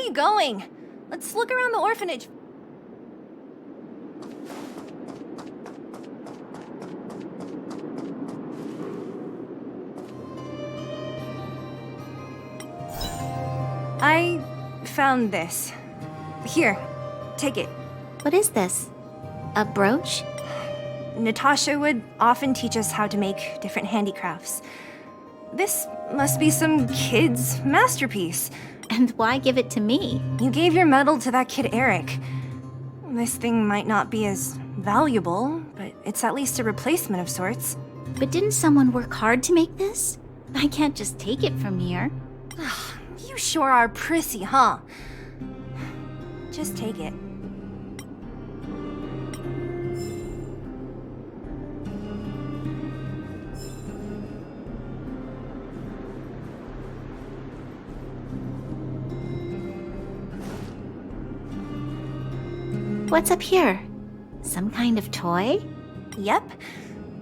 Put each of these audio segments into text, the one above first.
are you going? Let's look around the orphanage. I found this. Here, take it. What is this? A brooch? Natasha would often teach us how to make different handicrafts. This must be some kid's masterpiece. And why give it to me? You gave your medal to that kid Eric. This thing might not be as valuable, but it's at least a replacement of sorts. But didn't someone work hard to make this? I can't just take it from here. You sure are prissy, huh? Just take it. What's up here? Some kind of toy? Yep.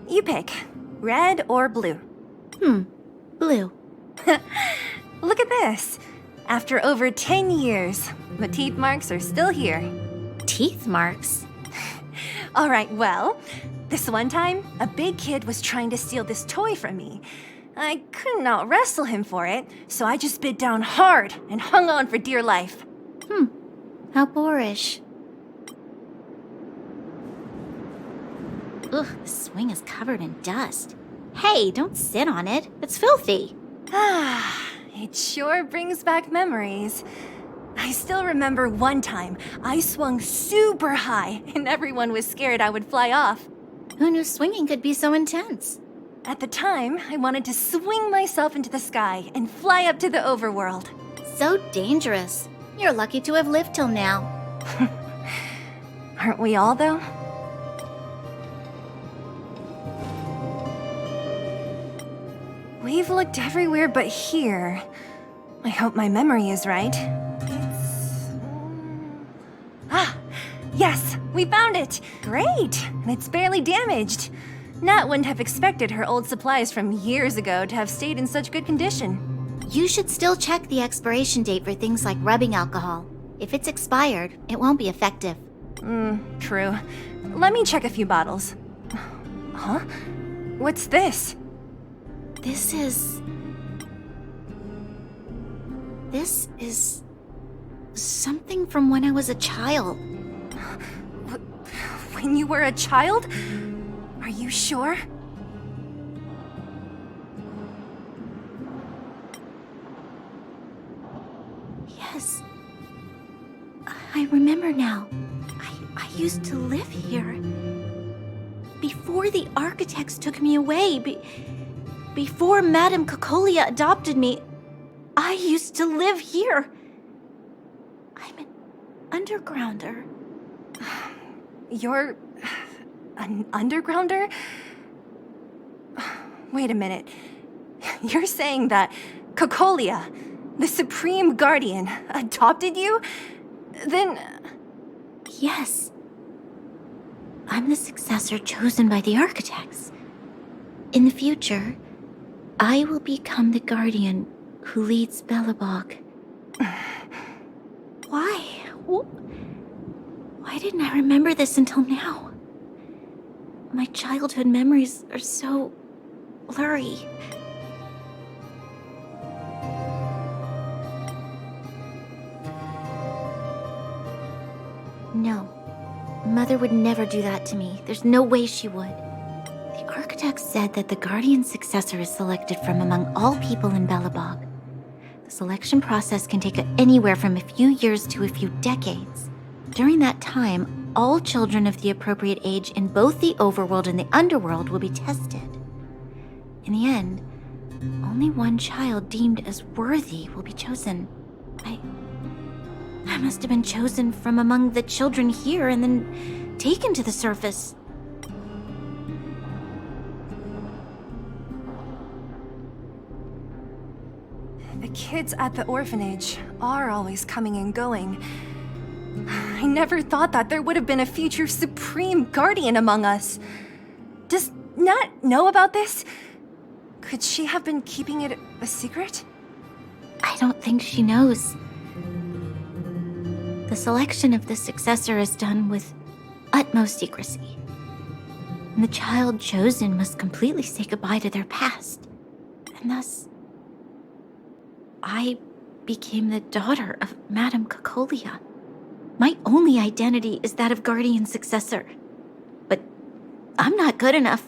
You pick. Red or blue. Blue. Look at this. After over 10 years, the teeth marks are still here. Teeth marks? All right, well, this one time, a big kid was trying to steal this toy from me. I couldn't out-wrestle him for it, so I just bit down hard and hung on for dear life. How boorish. Ugh, the swing is covered in dust. Hey, don't sit on it. It's filthy. It sure brings back memories. I still remember one time I swung super high and everyone was scared I would fly off. Who knew swinging could be so intense? At the time, I wanted to swing myself into the sky and fly up to the overworld. So dangerous. You're lucky to have lived till now. Aren't we all, though? We've looked everywhere but here. I hope my memory is right. Yes, we found it! Great! And it's barely damaged. Nat wouldn't have expected her old supplies from years ago to have stayed in such good condition. You should still check the expiration date for things like rubbing alcohol. If it's expired, it won't be effective. True. Let me check a few bottles. Huh? What's this? This is something from when I was a child. When you were a child? Are you sure? Yes. I remember now. I used to live here. Before the architects took me away, before Madame Cocolia adopted me, I used to live here. I'm an undergrounder. You're an undergrounder? Wait a minute. You're saying that Cocolia, the Supreme Guardian, adopted you? Then... Yes. I'm the successor chosen by the architects. In the future, I will become the guardian who leads Belobog. Why? Why didn't I remember this until now? My childhood memories are so blurry. No. Mother would never do that to me. There's no way she would. The architect said that the guardian's successor is selected from among all people in Belobog. The selection process can take anywhere from a few years to a few decades. During that time, all children of the appropriate age in both the overworld and the underworld will be tested. In the end, only one child deemed as worthy will be chosen. I must have been chosen from among the children here and then taken to the surface. The kids at the orphanage are always coming and going. I never thought that there would have been a future Supreme Guardian among us. Does Nat know about this? Could she have been keeping it a secret? I don't think she knows. The selection of the successor is done with utmost secrecy. And the child chosen must completely say goodbye to their past. And thus, I became the daughter of Madame Cocolia. My only identity is that of guardian successor. But I'm not good enough.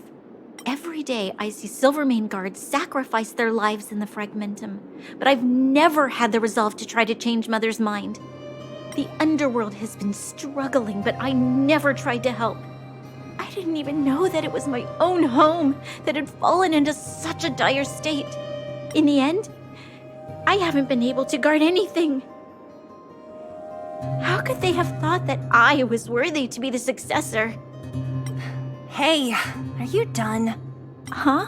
Every day I see Silvermane guards sacrifice their lives in the Fragmentum, but I've never had the resolve to try to change Mother's mind. The underworld has been struggling, but I never tried to help. I didn't even know that it was my own home that had fallen into such a dire state. In the end, I haven't been able to guard anything. How could they have thought that I was worthy to be the successor? Hey, are you done? Huh?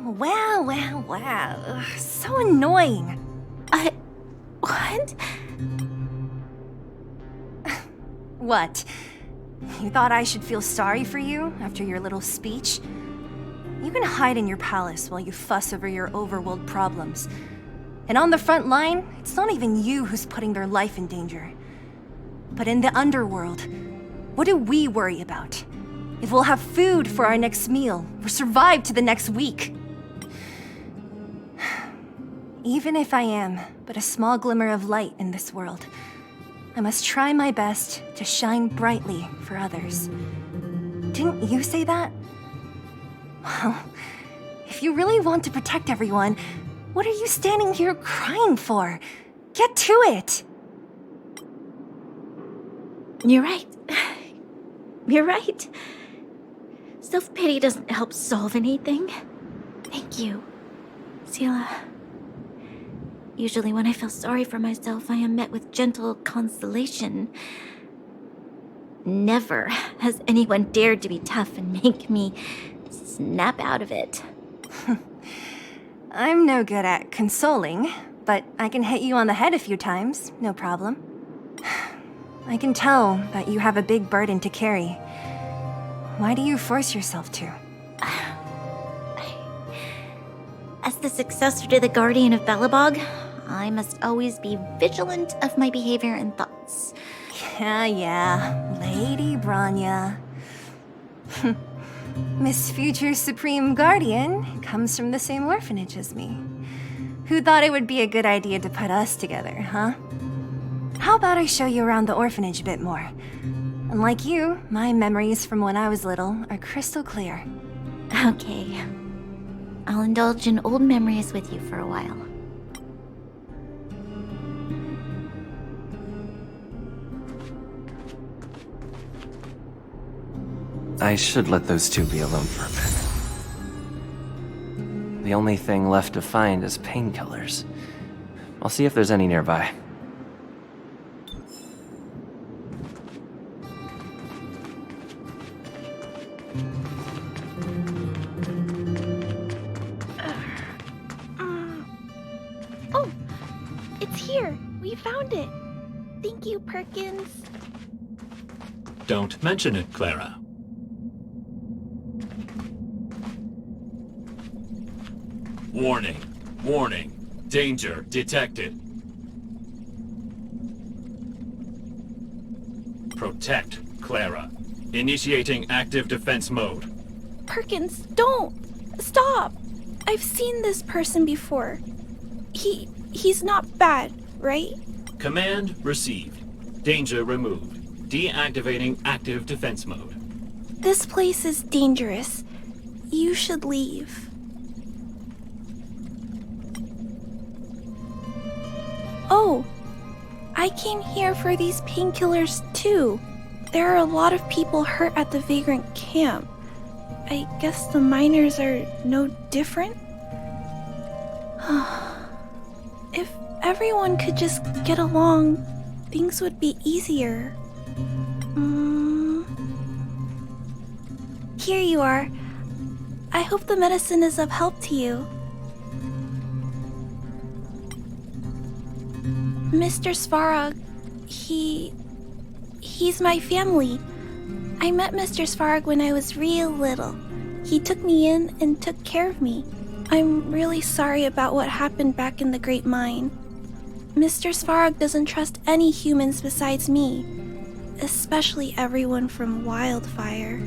Wow. So annoying. What? What? You thought I should feel sorry for you after your little speech? You can hide in your palace while you fuss over your overworld problems. And on the front line, it's not even you who's putting their life in danger. But in the underworld, what do we worry about? If we'll have food for our next meal, or survive to the next week. Even if I am but a small glimmer of light in this world, I must try my best to shine brightly for others. Didn't you say that? Well, if you really want to protect everyone, what are you standing here crying for? Get to it! You're right. You're right. Self-pity doesn't help solve anything. Thank you, Sela. Usually when I feel sorry for myself, I am met with gentle consolation. Never has anyone dared to be tough and make me snap out of it. I'm no good at consoling, but I can hit you on the head a few times, no problem. I can tell that you have a big burden to carry. Why do you force yourself to? As the successor to the Guardian of Belobog, I must always be vigilant of my behavior and thoughts. Yeah, Lady Branya. Miss Future Supreme Guardian comes from the same orphanage as me. Who thought it would be a good idea to put us together, huh? How about I show you around the orphanage a bit more? Unlike you, my memories from when I was little are crystal clear. Okay. I'll indulge in old memories with you for a while. I should let those two be alone for a bit. The only thing left to find is painkillers. I'll see if there's any nearby. Oh, it's here. We found it. Thank you, Perkins. Don't mention it, Clara. Warning. Warning. Danger detected. Protect Clara. Initiating active defense mode. Perkins, don't! Stop! I've seen this person before. He's not bad, right? Command received. Danger removed. Deactivating active defense mode. This place is dangerous. You should leave. Oh, I came here for these painkillers too. There are a lot of people hurt at the Vagrant camp. I guess the miners are no different? If everyone could just get along, things would be easier. Here you are. I hope the medicine is of help to you. Mr. Svarog, he's my family. I met Mr. Svarog when I was real little. He took me in and took care of me. I'm really sorry about what happened back in the Great Mine. Mr. Svarog doesn't trust any humans besides me, especially everyone from Wildfire.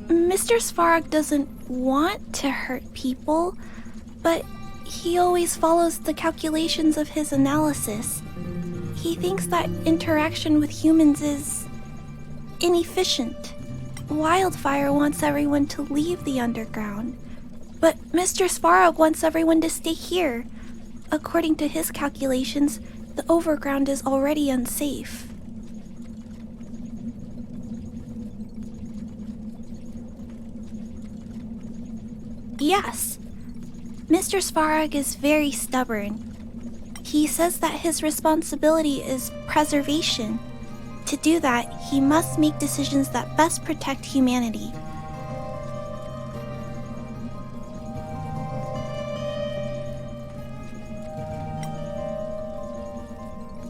Mr. Svarog doesn't want to hurt people, but he always follows the calculations of his analysis. He thinks that interaction with humans is inefficient. Wildfire wants everyone to leave the underground, but Mr. Svarog wants everyone to stay here. According to his calculations, the overground is already unsafe. Yes, Mr. Svarog is very stubborn. He says that his responsibility is preservation. To do that, he must make decisions that best protect humanity.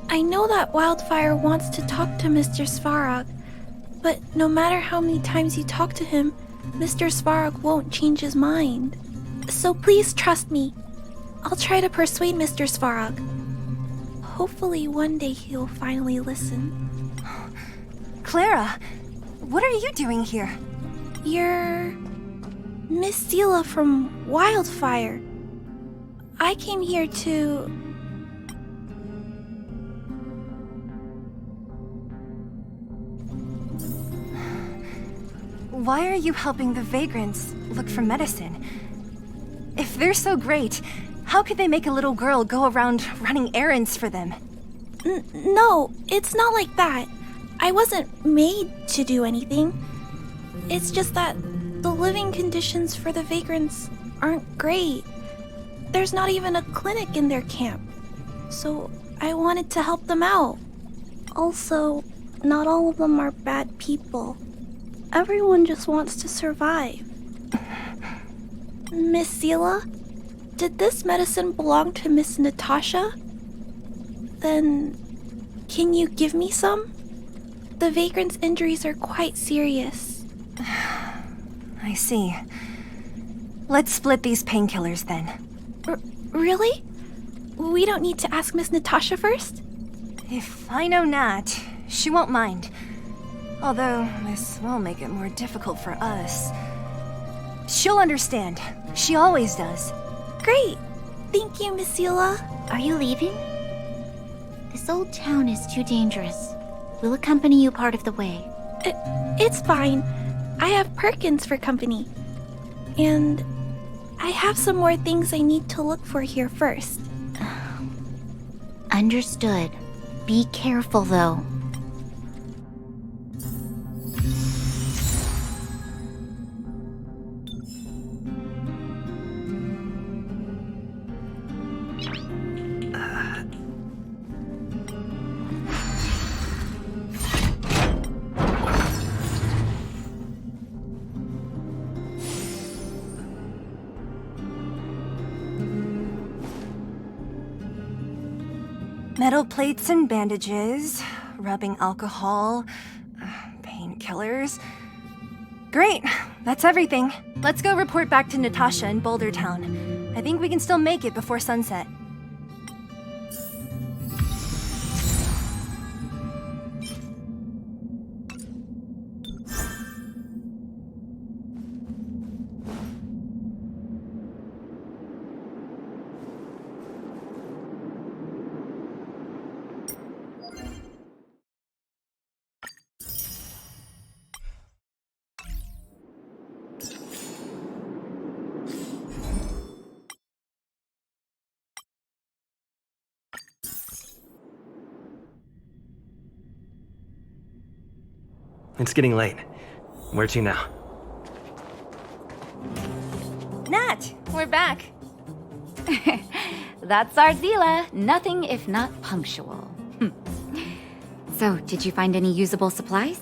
I know that Wildfire wants to talk to Mr. Svarog, but no matter how many times you talk to him, Mr. Svarog won't change his mind. So please trust me. I'll try to persuade Mr. Svarog. Hopefully one day he'll finally listen. Clara, what are you doing here? You're Miss Sela from Wildfire. I came here to... Why are you helping the vagrants look for medicine? If they're so great, how could they make a little girl go around running errands for them? No, it's not like that. I wasn't made to do anything. It's just that the living conditions for the vagrants aren't great. There's not even a clinic in their camp. So I wanted to help them out. Also, not all of them are bad people. Everyone just wants to survive. Miss Sela, did this medicine belong to Miss Natasha? Then, can you give me some? The vagrant's injuries are quite serious. I see. Let's split these painkillers then. Really? We don't need to ask Miss Natasha first? If I know Nat, she won't mind. Although, this will make it more difficult for us. She'll understand. She always does. Great! Thank you, Miss Sela. Are you leaving? This old town is too dangerous. We'll accompany you part of the way. It's fine. I have Perkins for company. And I have some more things I need to look for here first. Understood. Be careful, though. Metal plates and bandages, rubbing alcohol, painkillers. Great, that's everything. Let's go report back to Natasha in Boulder Town. I think we can still make it before sunset. It's getting late. Where to now? Nat, we're back. That's our Zila. Nothing if not punctual. So, did you find any usable supplies?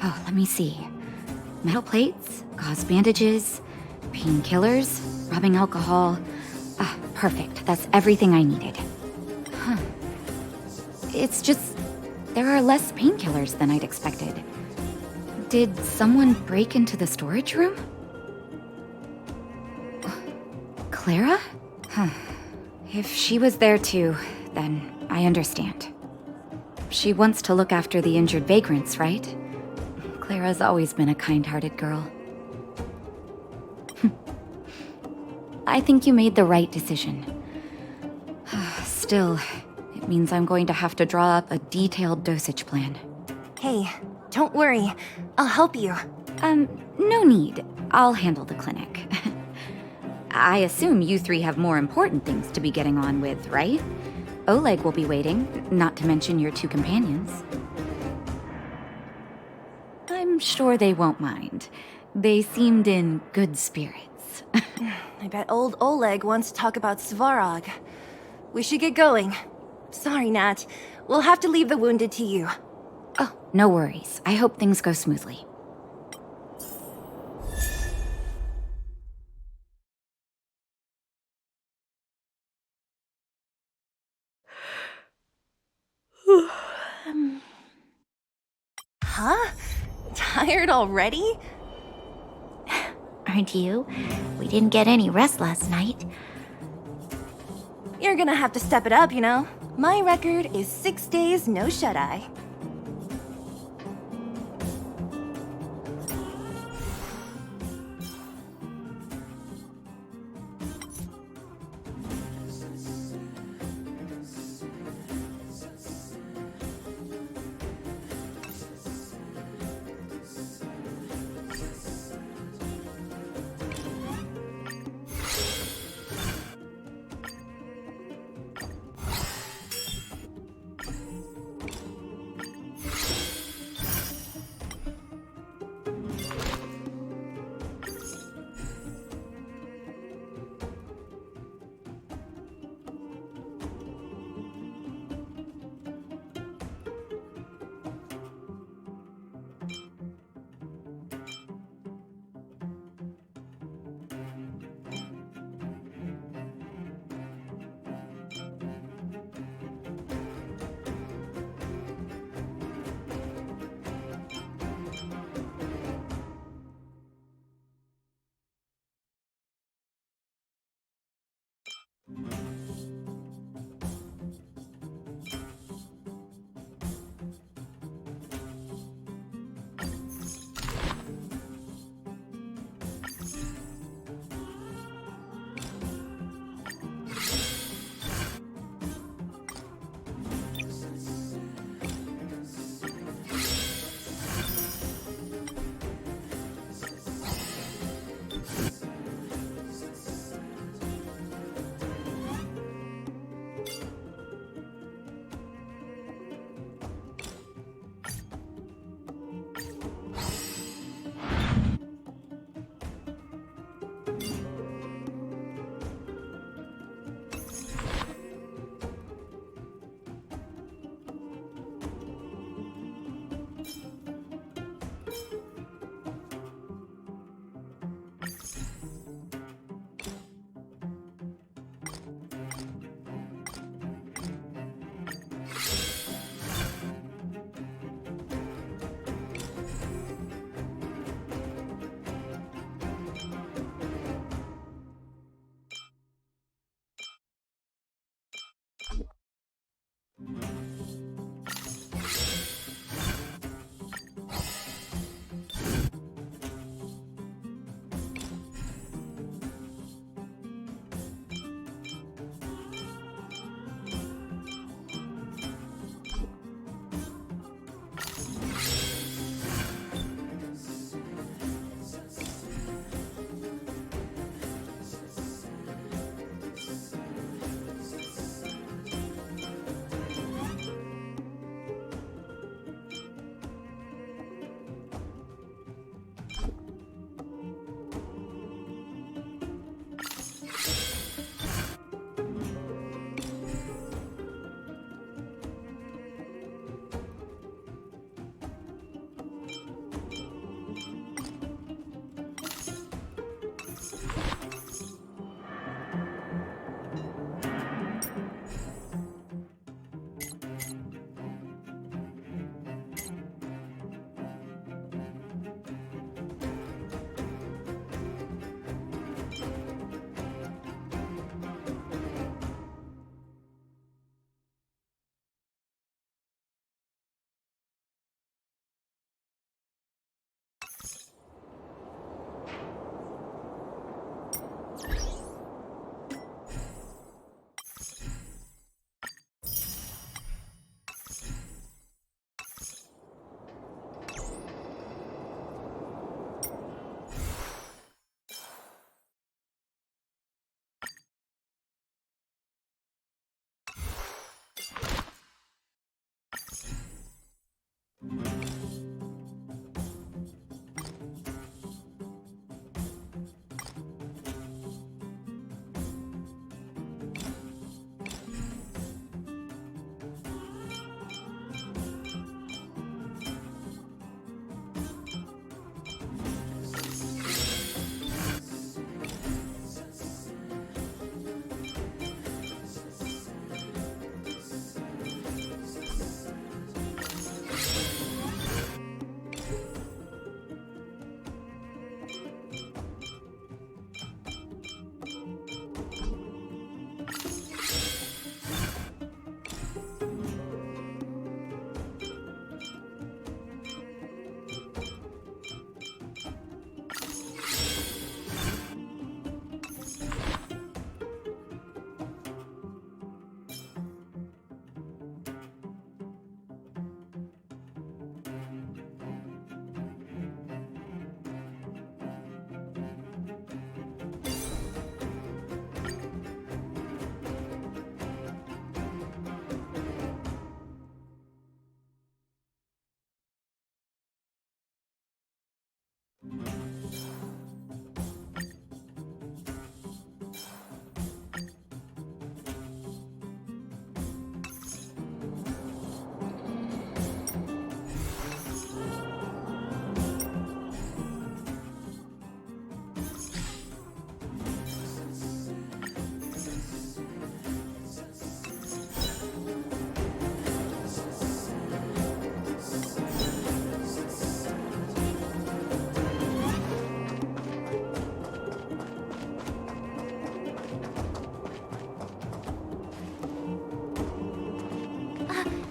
Oh, let me see. Metal plates, gauze bandages, painkillers, rubbing alcohol. Ah, perfect. That's everything I needed. Huh. It's just, there are less painkillers than I'd expected. Did someone break into the storage room? Clara? Huh. If she was there too, then I understand. She wants to look after the injured vagrants, right? Clara's always been a kind-hearted girl. I think you made the right decision. Still, it means I'm going to have to draw up a detailed dosage plan. Hey, don't worry. I'll help you. No need. I'll handle the clinic. I assume you three have more important things to be getting on with, right? Oleg will be waiting, not to mention your two companions. I'm sure they won't mind. They seemed in good spirits. I bet old Oleg wants to talk about Svarog. We should get going. Sorry, Nat. We'll have to leave the wounded to you. Oh, no worries. I hope things go smoothly. Huh? Tired already? Aren't you? We didn't get any rest last night. You're gonna have to step it up, you know? My record is 6 days, no shut-eye.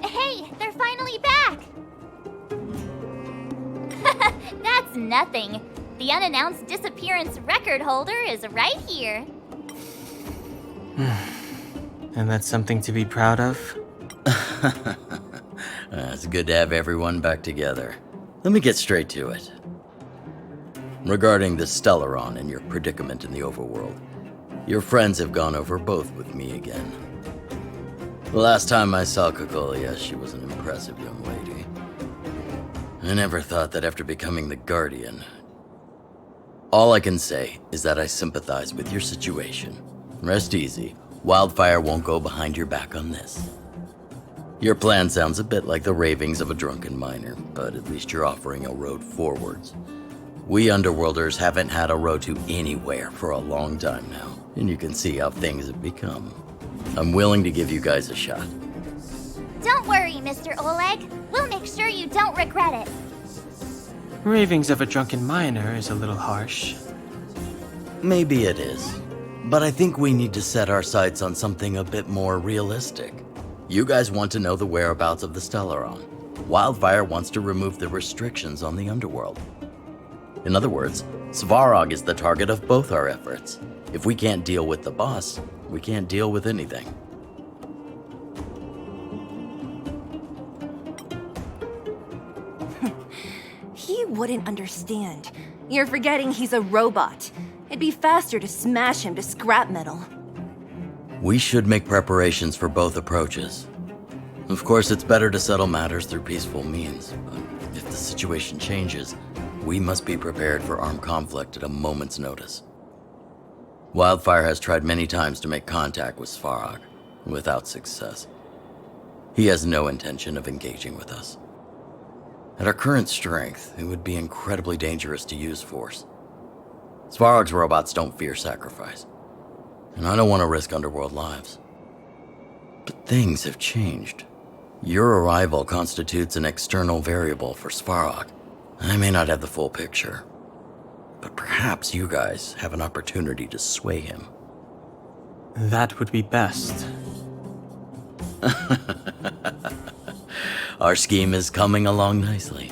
Hey, they're finally back! That's nothing. The unannounced disappearance record holder is right here. And that's something to be proud of? It's good to have everyone back together. Let me get straight to it. Regarding the Stellaron and your predicament in the overworld, your friends have gone over both with me again. The last time I saw Kokolia, she was an impressive young lady. I never thought that after becoming the Guardian. All I can say is that I sympathize with your situation. Rest easy. Wildfire won't go behind your back on this. Your plan sounds a bit like the ravings of a drunken miner, but at least you're offering a road forwards. We Underworlders haven't had a road to anywhere for a long time now, and you can see how things have become. I'm willing to give you guys a shot. Don't worry, Mr. Oleg. We'll make sure you don't regret it. Ravings of a drunken miner is a little harsh. Maybe it is, but I think we need to set our sights on something a bit more realistic. You guys want to know the whereabouts of the Stellaron. Wildfire wants to remove the restrictions on the Underworld. In other words, Svarog is the target of both our efforts. If we can't deal with the boss, we can't deal with anything. He wouldn't understand. You're forgetting he's a robot. It'd be faster to smash him to scrap metal. We should make preparations for both approaches. Of course, it's better to settle matters through peaceful means, but if the situation changes, we must be prepared for armed conflict at a moment's notice. Wildfire has tried many times to make contact with Svarog, without success. He has no intention of engaging with us. At our current strength, it would be incredibly dangerous to use force. Svarog's robots don't fear sacrifice, and I don't want to risk Underworld lives. But things have changed. Your arrival constitutes an external variable for Svarog. I may not have the full picture, but perhaps you guys have an opportunity to sway him. That would be best. Our scheme is coming along nicely,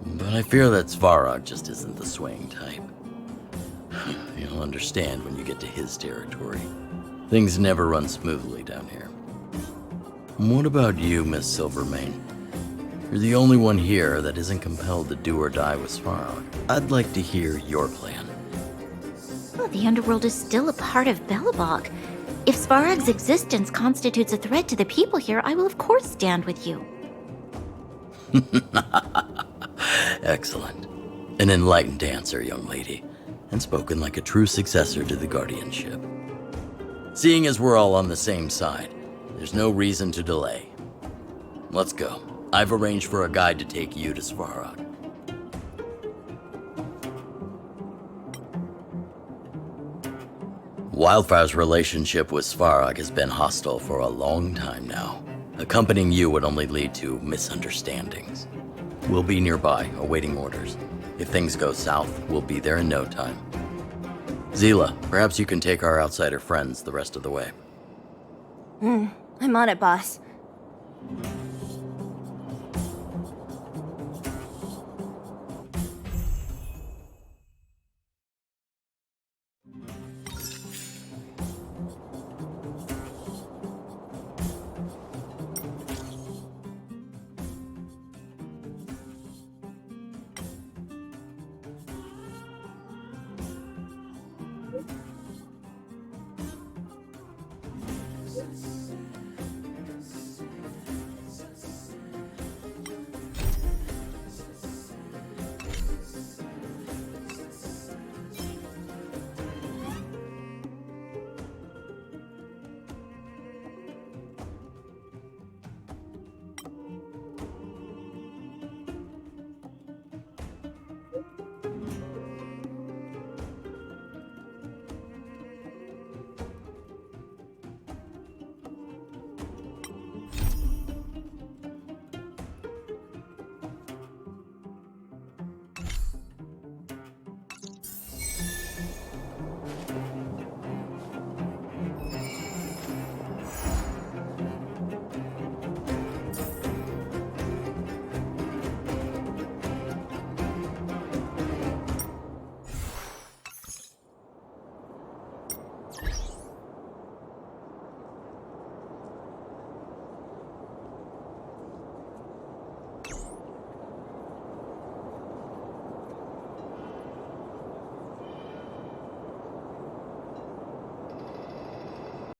but I fear that Svarog just isn't the swaying type. You'll understand when you get to his territory. Things never run smoothly down here. And what about you, Miss Silvermane? You're the only one here that isn't compelled to do or die with Svarog. I'd like to hear your plan. Well, the Underworld is still a part of Belobog. If Svarog's existence constitutes a threat to the people here, I will of course stand with you. Excellent. An enlightened answer, young lady, and spoken like a true successor to the guardianship. Seeing as we're all on the same side, there's no reason to delay. Let's go. I've arranged for a guide to take you to Svarog. Wildfire's relationship with Svarog has been hostile for a long time now. Accompanying you would only lead to misunderstandings. We'll be nearby, awaiting orders. If things go south, we'll be there in no time. Zila, perhaps you can take our outsider friends the rest of the way. I'm on it, boss.